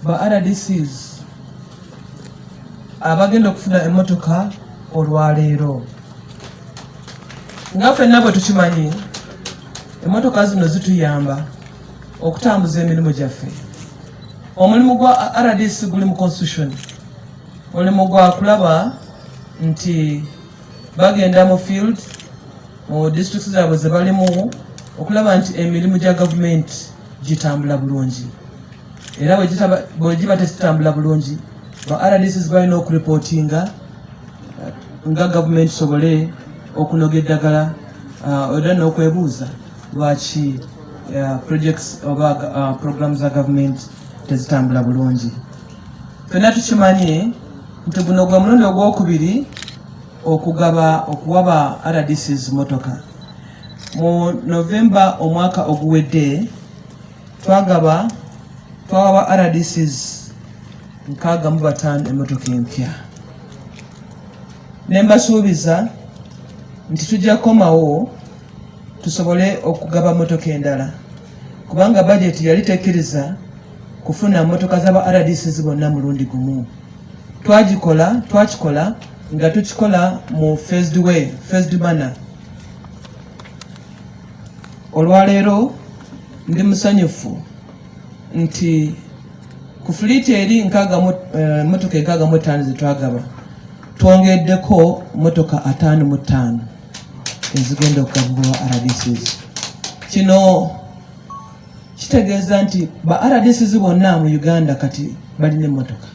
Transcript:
Ba RDCs abagenda okufuna emmotoka olwaleero nga ffenna bwe tukimanyi emmotoka zino zituyamba okutambuza emirimu gyaffe. Omulimu gwa RDC guli mu constitution, mulimu gwa kulaba nti bagenda mu field mu districts zaabwe ze balimu okulaba nti emirimu gya gavumenti gitambula bulungi, era bwe giba tekitambula bulungi ba RDCs balina okureportinga nga gavumenti sobole okunoga eddagala era n'okwebuuza lwaki projects oba programs za gavumenti tezitambula bulungi. Ffenna tukimanye nti guno gwe mulundi ogwokubiri okuwa ba RDCs motoka. Mu Novemba omwaka oguwedde twawa ba RDCs 65 emmotoka empya. Ne mbasuubiza nti tujja kukomawo tusobole okugaba motoka endala, kubanga bajeti yali tekkiriza kufuna motoka z'aba RDCs bonna mulundi gumu. Twakikola nga tukikola mu phased manner. Olwaleero ndi musanyufu nti ku fleet eri motoka 65 zetwagaba twongeddeko motoka 55 ezigenda okugabibwa RDCs. Kino kitegeeza nti ba RDCs bonna mu Uganda kati balina emmotoka.